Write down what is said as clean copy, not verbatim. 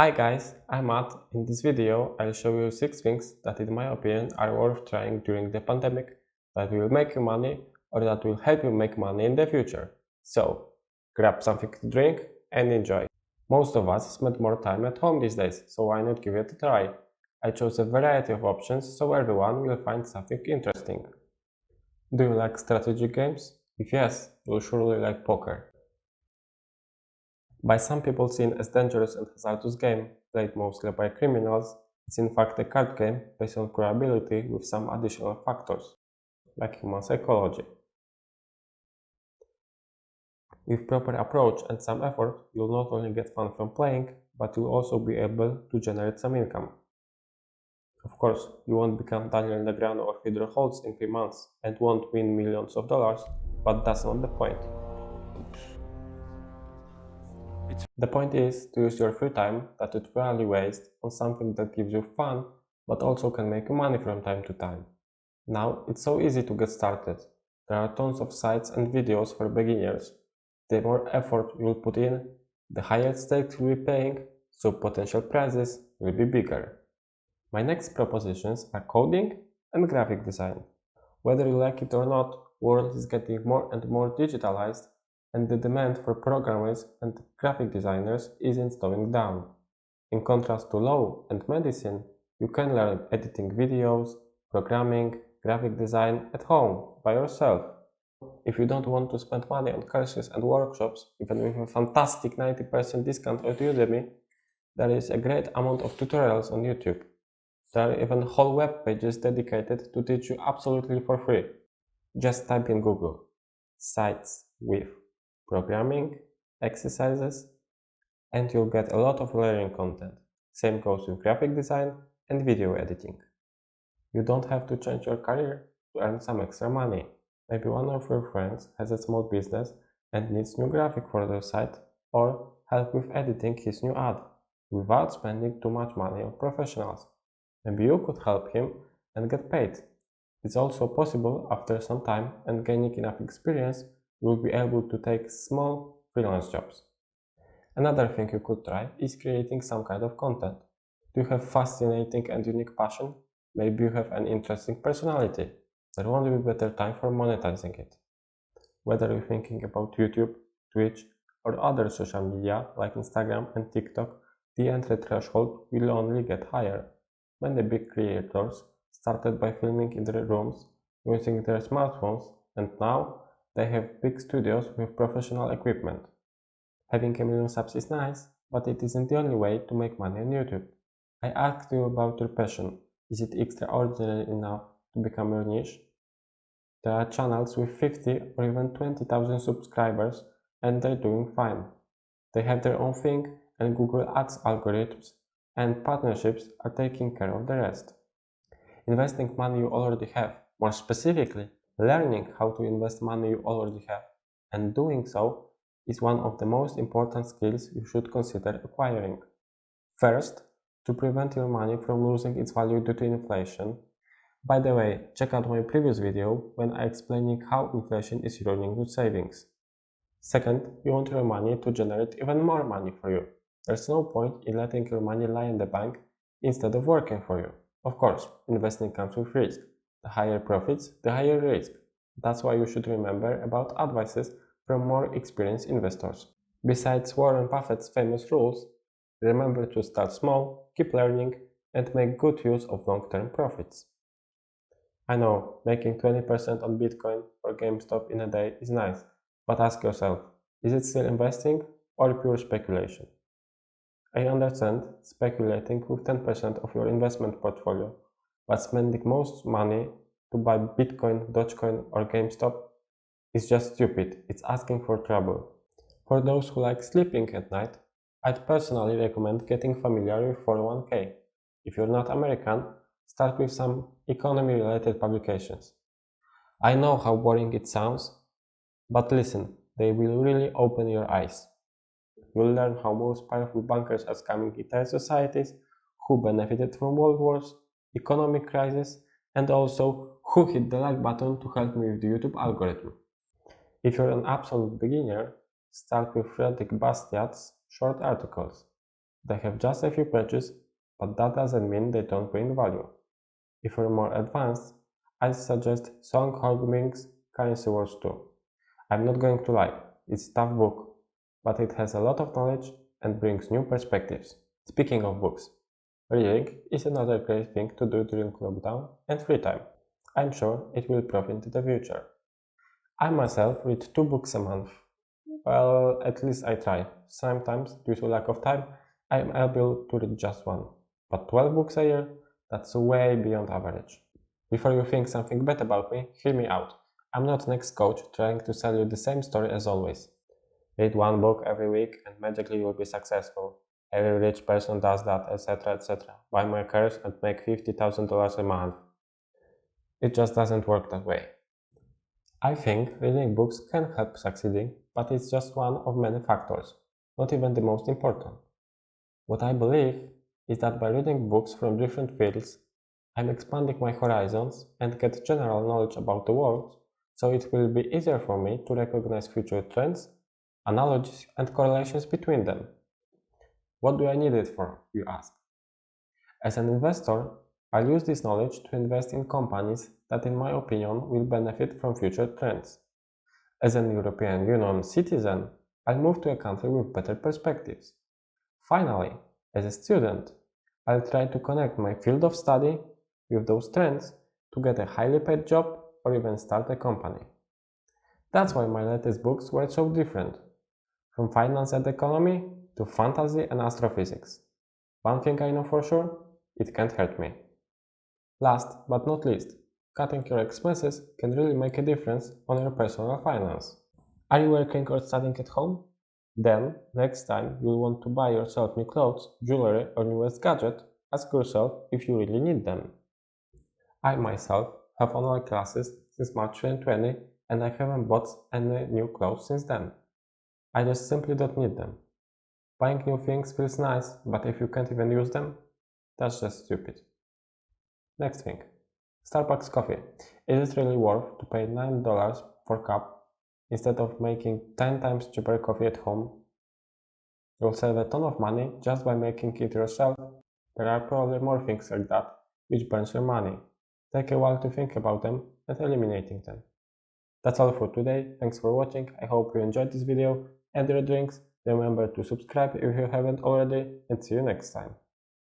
Hi guys, I'm Matt. In this video, I'll show you 6 things that in my opinion are worth trying during the pandemic that will make you money or that will help you make money in the future. So, grab something to drink and enjoy. Most of us spend more time at home these days, so why not give it a try? I chose a variety of options so everyone will find something interesting. Do you like strategy games? If yes, you'll surely like poker. By some people seen as dangerous and hazardous game, played mostly by criminals, it's in fact a card game based on probability with some additional factors, like human psychology. With proper approach and some effort, you'll not only get fun from playing, but you'll also be able to generate some income. Of course, you won't become Daniel Negreanu or Fedor Holtz in 3 months and won't win millions of dollars, but that's not the point. The point is to use your free time that you'd probably waste on something that gives you fun but also can make you money from time to time. Now it's so easy to get started. There are tons of sites and videos for beginners. The more effort you'll put in, the higher stakes you'll be paying, so potential prizes will be bigger. My next propositions are coding and graphic design. Whether you like it or not, world is getting more and more digitalized, and the demand for programmers and graphic designers isn't slowing down. In contrast to law and medicine, you can learn editing videos, programming, graphic design at home by yourself. If you don't want to spend money on courses and workshops, even with a fantastic 90% discount on Udemy, there is a great amount of tutorials on YouTube. There are even whole web pages dedicated to teach you absolutely for free. Just type in Google sites with programming exercises and you'll get a lot of learning content. Same goes with graphic design and video editing. You don't have to change your career to earn some extra money. Maybe one of your friends has a small business and needs new graphic for their site or help with editing his new ad without spending too much money on professionals. Maybe you could help him and get paid. It's also possible after some time and gaining enough experience, you will be able to take small freelance jobs. Another thing you could try is creating some kind of content. Do you have fascinating and unique passion? Maybe you have an interesting personality. There won't be better time for monetizing it. Whether you're thinking about YouTube, Twitch, or other social media like Instagram and TikTok, the entry threshold will only get higher. Many big creators started by filming in their rooms using their smartphones, and now they have big studios with professional equipment. Having a million subs is nice, but it isn't the only way to make money on YouTube. I asked you about your passion. Is it extraordinary enough to become your niche? There are channels with 50 or even 20,000 subscribers and they're doing fine. They have their own thing and Google Ads algorithms and partnerships are taking care of the rest. Investing money you already have, more specifically, learning how to invest money you already have, and doing so is one of the most important skills you should consider acquiring. First, to prevent your money from losing its value due to inflation. By the way, check out my previous video when I explaining how inflation is ruining your savings. Second, you want your money to generate even more money for you. There's no point in letting your money lie in the bank instead of working for you. Of course, investing comes with risk. The higher profits, the higher risk. That's why you should remember about advices from more experienced investors. Besides Warren Buffett's famous rules, remember to start small, keep learning, and make good use of long-term profits. I know, making 20% on Bitcoin or GameStop in a day is nice, but ask yourself, is it still investing or pure speculation? I understand speculating with 10% of your investment portfolio, but spending most money to buy Bitcoin, Dogecoin or GameStop is just stupid. It's asking for trouble. For those who like sleeping at night, I'd personally recommend getting familiar with 401k. If you're not American, start with some economy-related publications. I know how boring it sounds, but listen, they will really open your eyes. You'll learn how most powerful bankers are scamming entire societies, who benefited from world wars, economic crisis, and also who hit the like button to help me with the YouTube algorithm. If you're an absolute beginner, start with Frederick Bastiat's short articles. They have just a few pages, but that doesn't mean they don't bring value. If you're more advanced, I suggest Song Ho-ming's Currency Wars 2. I'm not going to lie, it's a tough book, but it has a lot of knowledge and brings new perspectives. Speaking of books, reading is another great thing to do during lockdown and free time. I'm sure it will prove in the future. I myself read 2 books a month. Well, at least I try. Sometimes, due to lack of time, I am able to read just one. But 12 books a year? That's way beyond average. Before you think something bad about me, hear me out. I'm not an ex-coach trying to sell you the same story as always. Read one book every week and magically you'll be successful. Every rich person does that, etc., etc. Buy my course and make $50,000 a month. It just doesn't work that way. I think reading books can help succeeding, but it's just one of many factors, not even the most important. What I believe is that by reading books from different fields, I'm expanding my horizons and get general knowledge about the world, so it will be easier for me to recognize future trends, analogies, and correlations between them. What do I need it for, you ask? As an investor, I'll use this knowledge to invest in companies that, in my opinion, will benefit from future trends. As an European Union citizen, I'll move to a country with better perspectives. Finally, as a student, I'll try to connect my field of study with those trends to get a highly paid job or even start a company. That's why my latest books were so different, from finance and economy to fantasy and astrophysics. One thing I know for sure, it can't hurt me. Last but not least, cutting your expenses can really make a difference on your personal finance. Are you working or studying at home? Then, next time you'll want to buy yourself new clothes, jewelry, or newest gadget, ask yourself if you really need them. I myself have online classes since March 2020 and I haven't bought any new clothes since then. I just simply don't need them. Buying new things feels nice, but if you can't even use them, that's just stupid. Next thing. Starbucks coffee. Is it really worth to pay $9 for a cup instead of making 10 times cheaper coffee at home? You'll save a ton of money just by making it yourself. There are probably more things like that which burns your money. Take a while to think about them and eliminating them. That's all for today. Thanks for watching. I hope you enjoyed this video and your drinks. Remember to subscribe if you haven't already and see you next time.